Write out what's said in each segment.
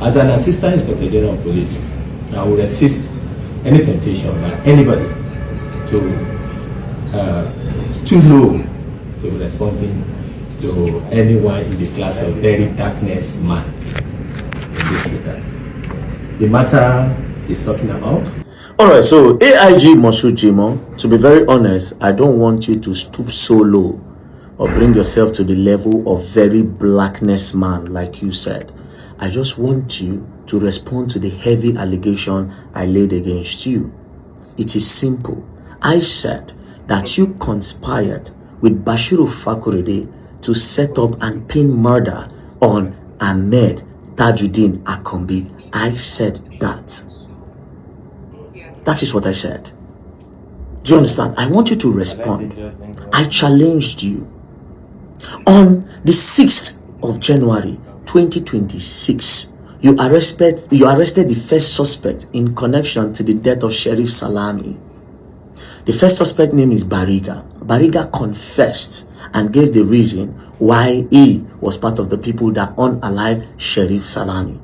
As an Assistant Inspector General of Police, I will resist any temptation by anybody to stoop low to be responding to anyone in the class of VeryDarkMan in this regard. The matter is talking about. Alright, so AIG Jimo, to be very honest, I don't want you to stoop so low or bring yourself to the level of very blackness man, like you said. I just want you to respond to the heavy allegation I laid against you. It is simple. I said that you conspired with Bashiru Fakorede to set up and pin murder on Ahmed Tajuddin Akombi. I said that. That is what I said. Do you understand? I want you to respond. I challenged you. On the 6th of January 2026, you arrested the first suspect in connection to the death of Sheriff Salami. The first suspect name is Bariga. Bariga confessed and gave the reason why he was part of the people that unalived Sheriff Salami.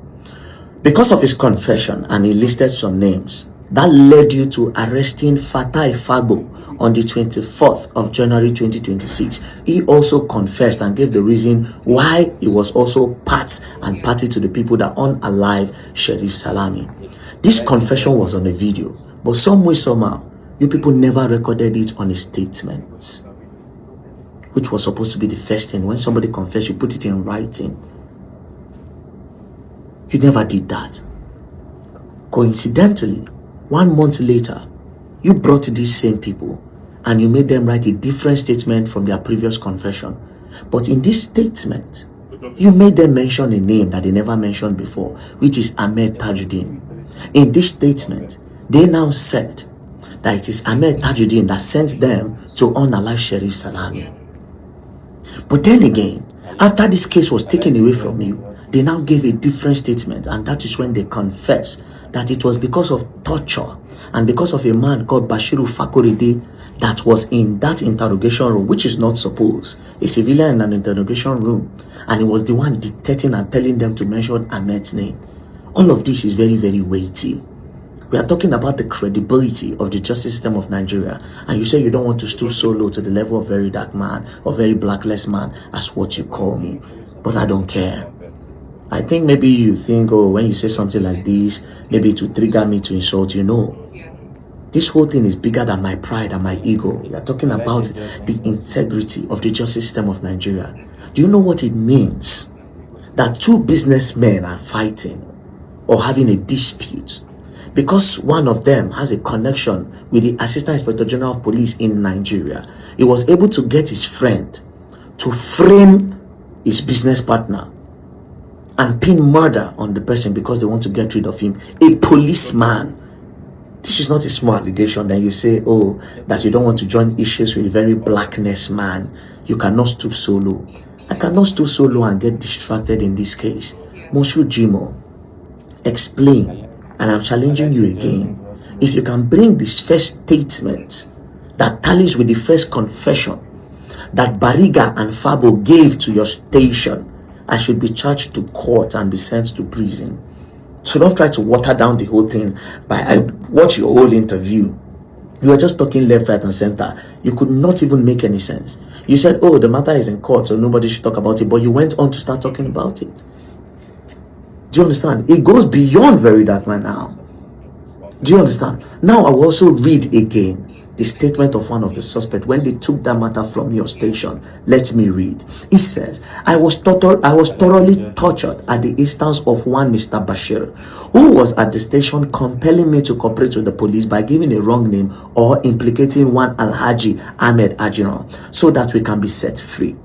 Because of his confession, and he listed some names, that led you to arresting Fatai Fagbo on the 24th of January 2026. He also confessed and gave the reason why he was also part and party to the people that unalive Sheriff Salami. This confession was on a video, but some way, somehow, you people never recorded it on a statement, which was supposed to be the first thing. When somebody confessed, you put it in writing. You never did that. Coincidentally, 1 month later, you brought these same people and you made them write a different statement from their previous confession. But in this statement, you made them mention a name that they never mentioned before, which is Ahmed Tajuddin. In this statement, they now said that it is Ahmed Tajuddin that sent them to unalive Sheriff Salami. But then again, after this case was taken away from you, they now gave a different statement, and that is when they confessed that it was because of torture and because of a man called Bashiru Fakorede that was in that interrogation room, which is not supposed, a civilian in an interrogation room, and he was the one dictating and telling them to mention Ahmed's name. All of this is very, very weighty. We are talking about the credibility of the justice system of Nigeria, and you say you don't want to stoop so low to the level of very dark man or very blackless man, as what you call me, but I don't care. I think maybe you think, oh, when you say something like this, maybe to trigger me to insult you. No. This whole thing is bigger than my pride and my ego. We are talking about the integrity of the justice system of Nigeria. Do you know what it means that two businessmen are fighting or having a dispute because one of them has a connection with the Assistant Inspector General of Police in Nigeria? He was able to get his friend to frame his business partner and pin murder on the person because they want to get rid of him. A policeman. This is not a small allegation that you say, oh, that you don't want to join issues with very blackness man. You cannot stoop so low. I cannot stoop so low and get distracted in this case. Moshu Jimo, explain, and I'm challenging you again. If you can bring this first statement that tallies with the first confession that Bariga and Fabo gave to your station, I should be charged to court and be sent to prison. So don't try to water down the whole thing. I watched your whole interview. You were just talking left, right, and center. You could not even make any sense. You said, oh, the matter is in court, so nobody should talk about it. But you went on to start talking about it. Do you understand? It goes beyond VeryDarkMan now. Do you understand? Now I will also read again the statement of one of the suspects when they took that matter from your station. Let me read. It says, I was thoroughly tortured at the instance of one Mr. Bashir, who was at the station compelling me to cooperate with the police by giving a wrong name or implicating one Alhaji Ahmed Ajiran so that we can be set free.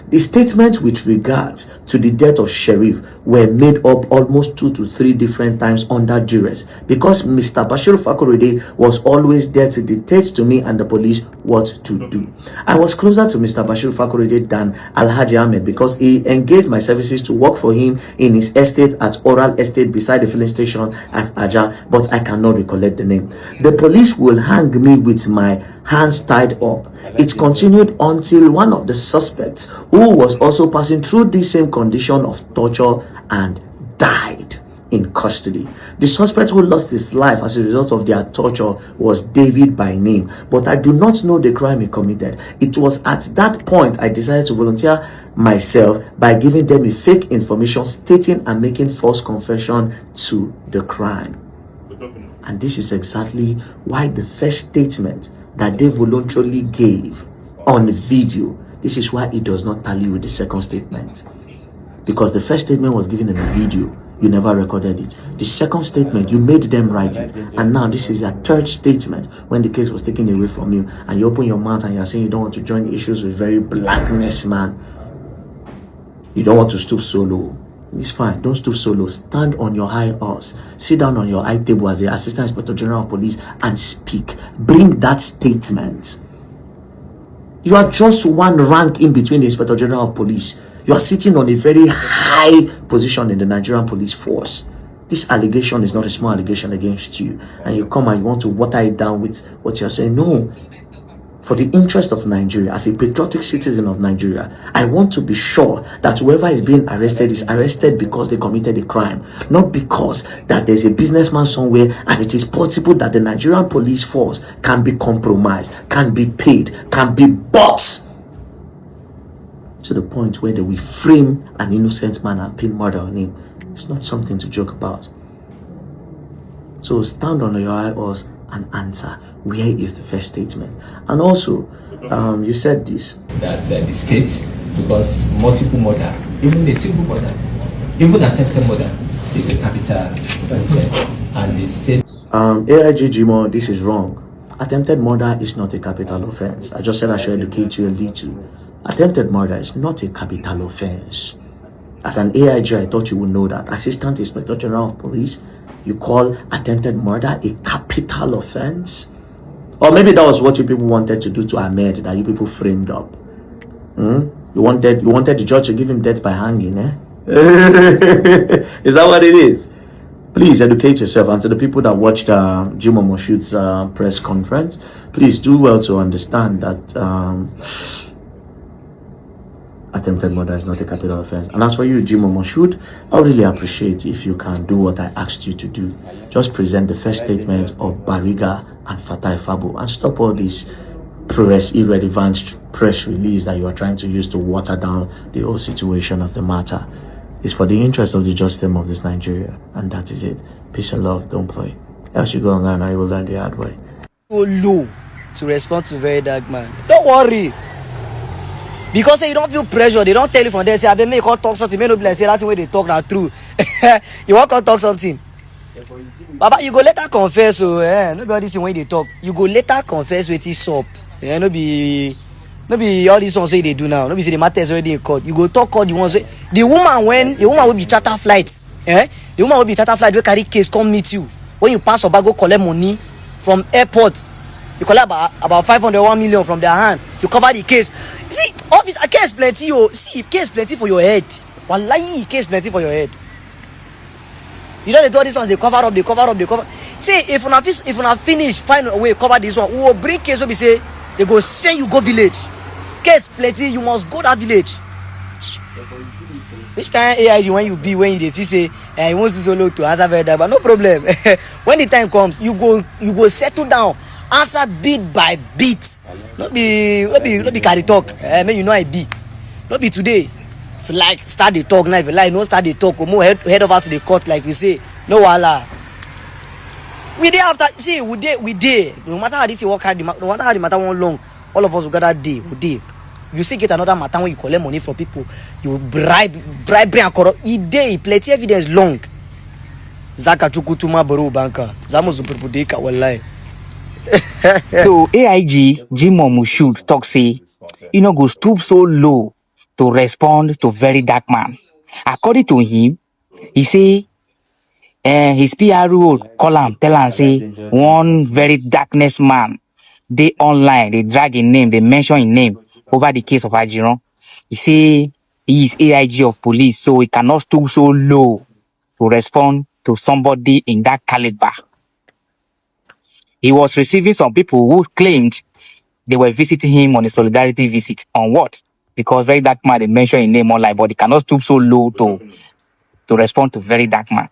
The statements with regards to the death of Sheriff were made up almost 2 to 3 different times under duress because Mr. Bashir Fakorede was always there to dictate to me and the police what to do. I was closer to Mr. Bashir Fakorede than Alhaji Ahmed because he engaged my services to work for him in his estate at Oral Estate beside the filling station at Aja, but I cannot recollect the name. The police will hang me with my hands tied up. It continued until one of the suspects, who was also passing through the same condition of torture, and died. in custody. The suspect who lost his life as a result of their torture was David by name, but I do not know the crime he committed. It was at that point I decided to volunteer myself by giving them a fake information stating and making false confession to the crime. And this is exactly why the first statement that they voluntarily gave on video, this is why it does not tally with the second statement. Because the first statement was given in a video, you never recorded it. The second statement, you made them write it. And now this is a third statement when the case was taken away from you. And you open your mouth and you're saying you don't want to join issues with VeryDarkMan. You don't want to stoop so low. It's fine. Don't stoop so low. Stand on your high horse. Sit down on your high table as the Assistant Inspector General of Police and speak. Bring that statement. You are just one rank in between the Inspector General of Police. You are sitting on a very high position in the Nigerian police force. This allegation is not a small allegation against you. And you come and you want to water it down with what you're saying. No. For the interest of Nigeria, as a patriotic citizen of Nigeria, I want to be sure that whoever is being arrested is arrested because they committed a crime, not because that there's a businessman somewhere and it is possible that the Nigerian police force can be compromised, can be paid, can be bought to the point where they will frame an innocent man and pin murder on him. It's not something to joke about. So stand on your high horse and answer. Where is the first statement? And also, you said this, that the state, because multiple murder, even a single murder, even attempted murder, is a capital offense, and the state. AIG Jimo, this is wrong. Attempted murder is not a capital offense. I just said I should educate you a little. Attempted murder is not a capital offense. As an AIG, I thought you would know that. Assistant Inspector General of Police, you call attempted murder a capital offense? Or maybe that was what you people wanted to do to Ahmed, that you people framed up. You wanted the judge to give him death by hanging, eh? Is that what it is? Please educate yourself. And to the people that watched Jim Omoshood's press conference, please do well to understand that attempted murder is not a capital offense. And as for you, Jim Omoshood, I would really appreciate if you can do what I asked you to do. Just present the first statement of Bariga and Fatai Fabo and stop all this irrelevant press release that you are trying to use to water down the whole situation of the matter. It's for the interest of the justice of this Nigeria, and that is it. Peace and love. Don't play. Else you go online and you will learn the hard way. Go low to respond to VeryDarkMan. Don't worry. Because say you don't feel pressure, they don't tell you from there, say I may come talk something, may not be like say that's the way they talk that true. You want to talk something. Baba, you go later confess, so nobody see when they talk. You go later confess with his up. No be all these ones say they do now. No be say the matter is already in court. You go talk court, the ones say the woman will be charter flight. The woman will be charter flight, will carry case, come meet you. When you pass over, go collect money from airport. You collect about 501 million from their hand. You cover the case. See, office, a case plenty. See, case plenty for your head. Wallahi, case plenty for your head. You know they do all these ones, they cover up. Say, if una finish, find a way, cover this one. We will bring case where we say, they go say you go village. Case plenty, you must go that village. Which kind of AIG when you feel say, you want to solo to answer very that, but no problem. When the time comes, you go settle down, answer bit by bit. Not be carry talk. You know I be. Not be today. If you like, start the talk now. If you like, no start the talk. Or more head over to the court, like we say. No wala. We day after. See, we day. No matter how this work hard, no matter how the matter won't long, all of us will gather day. We day. You see, get another matter when you collect money from people. You bribe and corrupt. Day plenty evidence long. Zaka chukutuma baro banka. Zamo zupurpudeka wallahi. So AIG Jim Omoshood talk say you know go stoop so low to respond to VeryDarkMan. According to him, he say his PRO call am tell am say one VeryDarkMan they online, they drag his name, they mention his name over the case of Ajiron. He say he is AIG of Police, so he cannot stoop so low to respond to somebody in that caliber. He was receiving some people who claimed they were visiting him on a solidarity visit. On what? Because VeryDarkMan, they mentioned his name online, but he cannot stoop so low to respond to VeryDarkMan.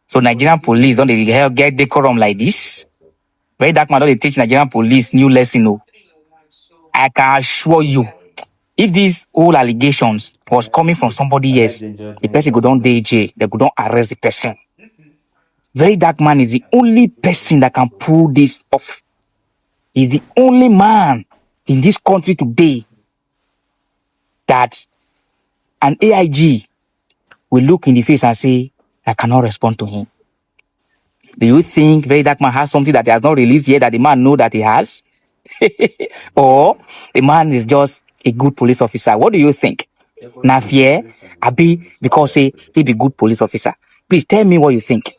So Nigerian police don't they help get decorum like this? Very dark man don't they teach Nigerian police new lesson. No, I can assure you, if these whole allegations was coming from somebody else, the person go down DJ, they go down arrest the person. Very dark man is the only person that can pull this off. He's the only man in this country today that an AIG will look in the face and say, I cannot respond to him. Do you think Very Dark Man has something that he has not released yet that the man know that he has? Or the man is just a good police officer? What do you think? Na fear? Abi because say he be good police officer? Please tell me what you think.